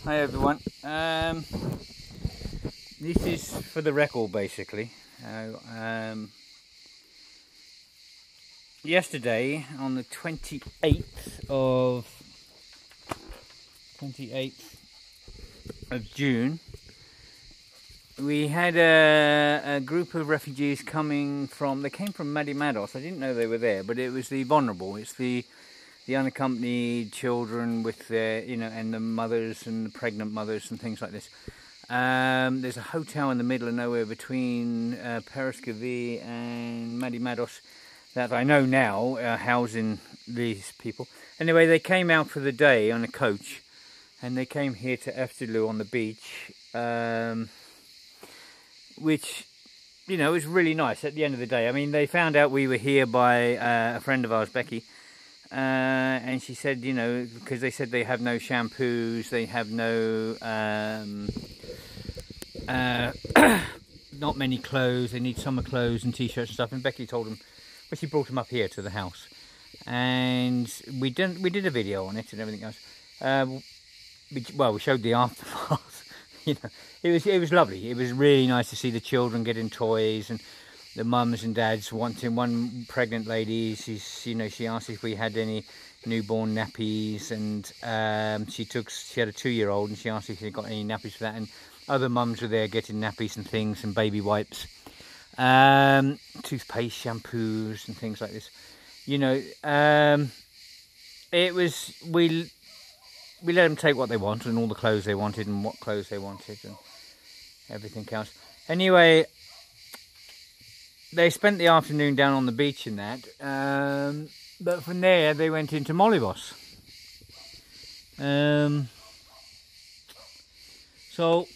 Hi everyone. This is for the record basically. Yesterday on the 28th of June, we had a group of refugees coming from, they came from Mados. I didn't know they were there, but it was the vulnerable. It's the unaccompanied children with their, and the mothers and the pregnant mothers and things like this. There's a hotel in the middle of nowhere between Perescovi and Mados that I know now housing these people. Anyway, they came out for the day on a coach, and they came here to Eftelu on the beach, which, was really nice at the end of the day. I mean, they found out we were here by a friend of ours, Becky, and she said, because they said they have no shampoos, they have no, not many clothes, they need summer clothes and t-shirts and stuff, and Becky told them, well, she brought them up here to the house, and we did a video on it and everything else. We showed the aftermath. It was lovely. It was really nice to see the children getting toys, and the mums and dads wanting. One pregnant lady, she asked if we had any newborn nappies, and she had a 2-year-old, and she asked if she got any nappies for that, and other mums were there getting nappies and things and baby wipes, toothpaste, shampoos and things like this. It was, we let them take what they wanted and all the clothes they wanted and what clothes they wanted and everything else. Anyway, they spent the afternoon down on the beach and that, but from there they went into Molivos. So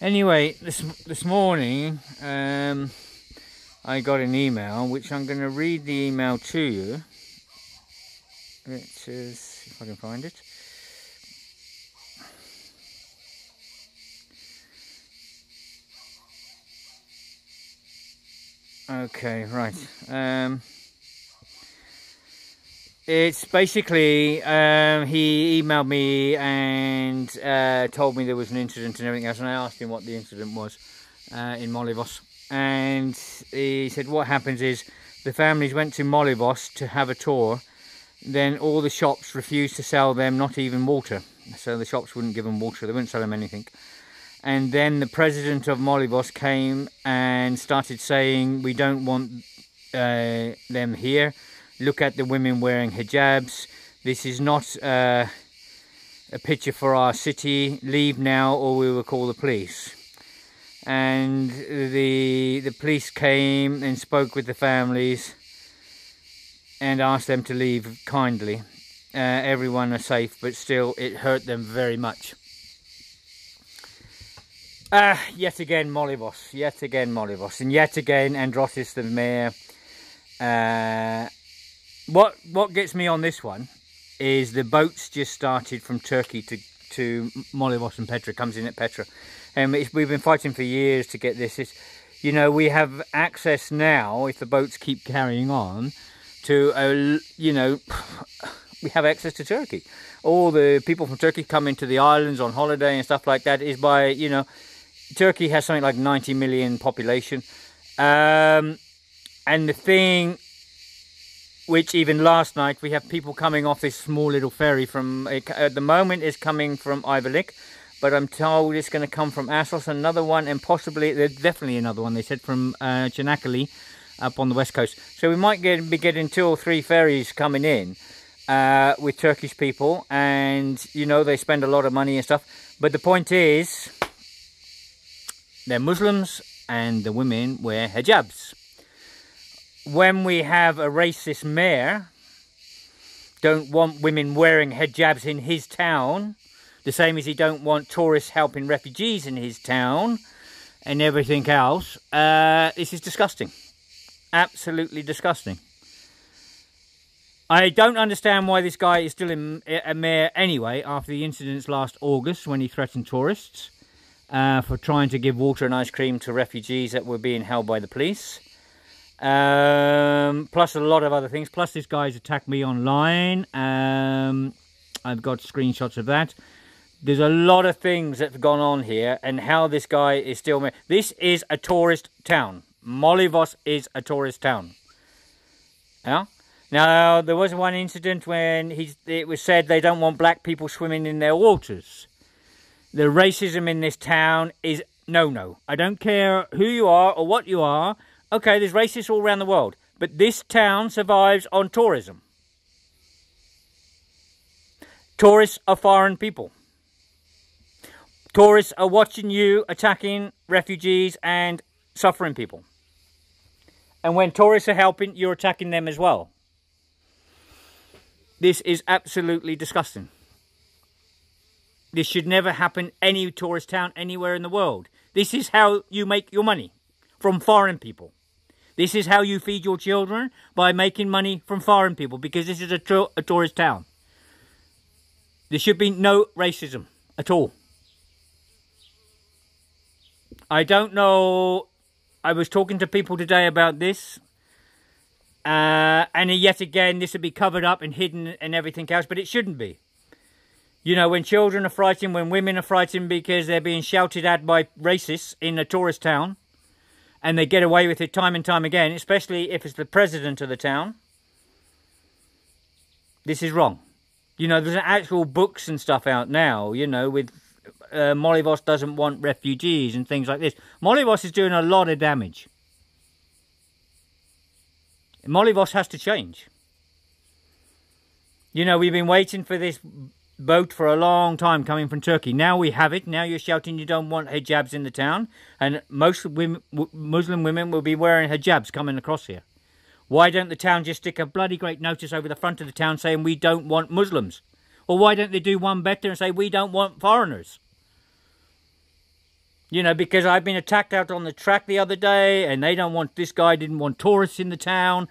anyway, this morning I got an email, which I'm going to read the email to you. It says, if I can find it. Okay, right. It's basically, he emailed me and told me there was an incident and everything else, and I asked him what the incident was in Molivos. And he said what happens is the families went to Molivos to have a tour. Then all the shops refused to sell them, not even water. So the shops wouldn't give them water, they wouldn't sell them anything. And then the president of Molivos came and started saying, we don't want them here. Look at the women wearing hijabs. This is not a picture for our city. Leave now or we will call the police. And the police came and spoke with the families and asked them to leave kindly. Everyone are safe, but still it hurt them very much. Yet again Molivos, and yet again Androsis the mayor. What gets me on this one is the boats just started from Turkey to Molivos and Petra, comes in at Petra. And we've been fighting for years to get this. We have access now, if the boats keep carrying on, to, we have access to Turkey. All the people from Turkey come into the islands on holiday and stuff like that is by, Turkey has something like 90 million population. And the thing, which even last night, we have people coming off this small little ferry from, at the moment is coming from Ayvalık, but I'm told it's going to come from Assos, another one, and possibly, there's definitely another one, they said, from Çanakkale up on the west coast. So we might be getting 2 or 3 ferries coming in with Turkish people, and, they spend a lot of money and stuff. But the point is, they're Muslims and the women wear hijabs. When we have a racist mayor, don't want women wearing hijabs in his town, the same as he don't want tourists helping refugees in his town and everything else, this is disgusting. Absolutely disgusting. I don't understand why this guy is still a mayor anyway, after the incidents last August when he threatened tourists for trying to give water and ice cream to refugees that were being held by the police. Plus a lot of other things. Plus this guy's attacked me online. I've got screenshots of that. There's a lot of things that have gone on here, and how this guy is still... This is a tourist town. Molivos is a tourist town. Yeah? Now, there was one incident when it was said they don't want black people swimming in their waters. The racism in this town is no. I don't care who you are or what you are. Okay, there's racists all around the world. But this town survives on tourism. Tourists are foreign people. Tourists are watching you attacking refugees and suffering people. And when tourists are helping, you're attacking them as well. This is absolutely disgusting. This should never happen any tourist town anywhere in the world. This is how you make your money, from foreign people. This is how you feed your children, by making money from foreign people, because this is a tourist town. There should be no racism at all. I don't know, I was talking to people today about this, and yet again this would be covered up and hidden and everything else, but it shouldn't be. You know, when children are frightened, when women are frightened because they're being shouted at by racists in a tourist town, and they get away with it time and time again, especially if it's the president of the town, this is wrong. You know, there's actual books and stuff out now, you know, with Molivos doesn't want refugees and things like this. Molivos is doing a lot of damage. Molivos has to change. You know, we've been waiting for this boat for a long time coming from Turkey. Now we have it. Now you're shouting you don't want hijabs in the town. And most women, Muslim women will be wearing hijabs coming across here. Why don't the town just stick a bloody great notice over the front of the town saying we don't want Muslims? Or why don't they do one better and say we don't want foreigners? You know, because I've been attacked out on the track the other day, and they don't want, this guy didn't want tourists in the town,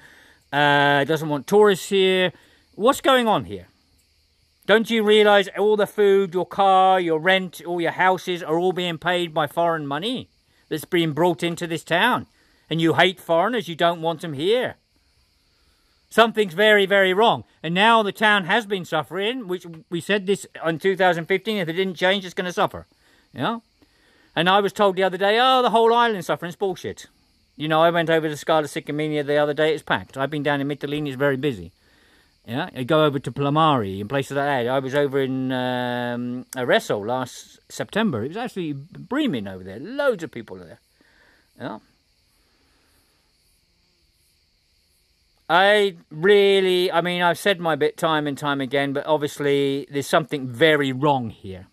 doesn't want tourists here. What's going on here? Don't you realise all the food, your car, your rent, all your houses are all being paid by foreign money that's being brought into this town? And you hate foreigners, you don't want them here. Something's very, very wrong. And now the town has been suffering, which we said this in 2015, if it didn't change, it's going to suffer. You know? And I was told the other day, oh, the whole island's suffering. It's bullshit. You know, I went over to Scala Sicamina the other day. It's packed. I've been down in Mytilene. It's very busy. Yeah, I go over to Plamari and places like that. I was over in Arezzo last September. It was actually breaming over there. Loads of people there. Yeah. I mean, I've said my bit time and time again, but obviously there's something very wrong here.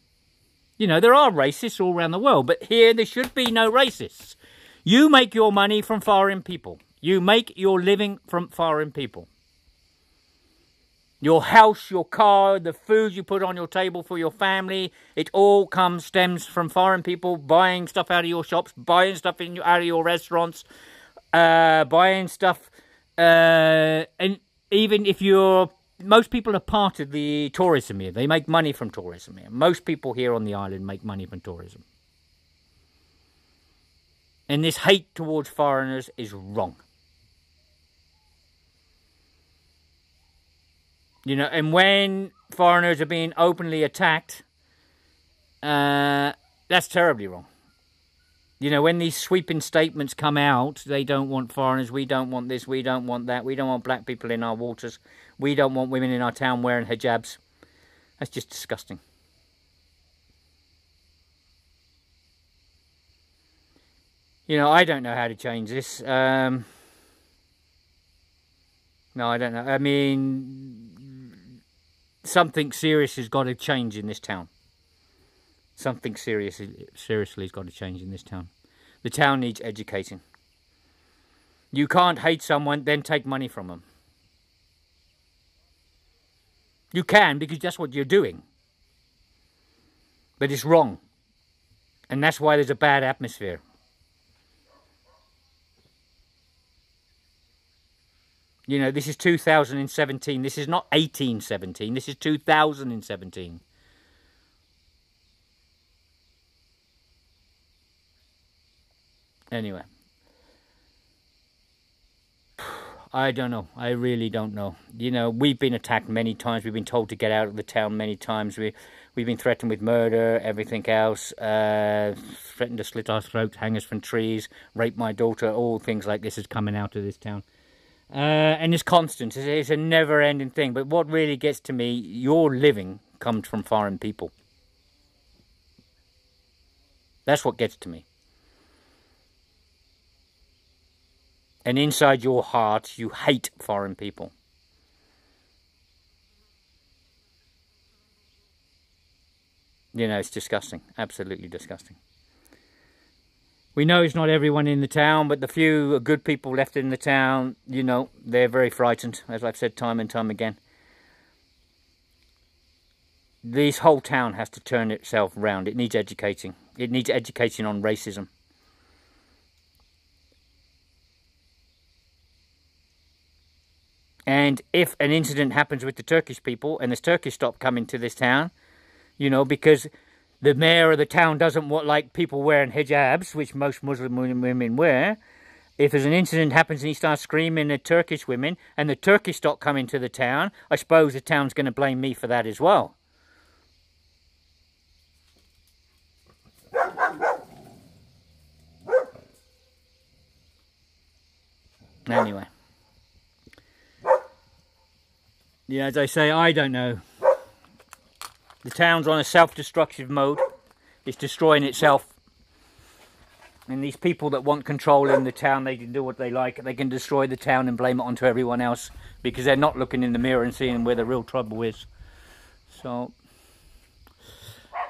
You know, there are racists all around the world, but here there should be no racists. You make your money from foreign people. You make your living from foreign people. Your house, your car, the food you put on your table for your family, it all stems from foreign people buying stuff out of your shops, buying stuff out of your restaurants, buying stuff, and even if you're... Most people are part of the tourism here. They make money from tourism here. Most people here on the island make money from tourism. And this hate towards foreigners is wrong. You know, and when foreigners are being openly attacked, that's terribly wrong. You know, when these sweeping statements come out, they don't want foreigners, we don't want this, we don't want that, we don't want black people in our waters, we don't want women in our town wearing hijabs. That's just disgusting. You know, I don't know how to change this. No, I don't know. I mean, something serious has got to change in this town. Something seriously has got to change in this town. The town needs educating. You can't hate someone, then take money from them. You can, because that's what you're doing. But it's wrong. And that's why there's a bad atmosphere. You know, this is 2017. This is not 1817. This is 2017. Anyway. I don't know. I really don't know. You know, we've been attacked many times. We've been told to get out of the town many times. We've been threatened with murder, everything else. Threatened to slit our throats, hang us from trees, rape my daughter. All things like this is coming out of this town. And it's constant. It's a never-ending thing. But what really gets to me, your living comes from foreign people. That's what gets to me. And inside your heart, you hate foreign people. You know, it's disgusting. Absolutely disgusting. We know it's not everyone in the town, but the few good people left in the town, you know, they're very frightened, as I've said time and time again. This whole town has to turn itself round. It needs educating. It needs educating on racism. And if an incident happens with the Turkish people and the Turkish stop coming to this town, you know, because the mayor of the town doesn't want like people wearing hijabs, which most Muslim women wear. If there's an incident happens and he starts screaming at Turkish women and the Turkish stop coming to the town, I suppose the town's going to blame me for that as well. Anyway. Yeah, as I say, I don't know. The town's on a self-destructive mode. It's destroying itself. And these people that want control in the town, they can do what they like. They can destroy the town and blame it onto everyone else because they're not looking in the mirror and seeing where the real trouble is. So,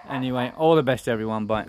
anyway, all the best everyone. Bye.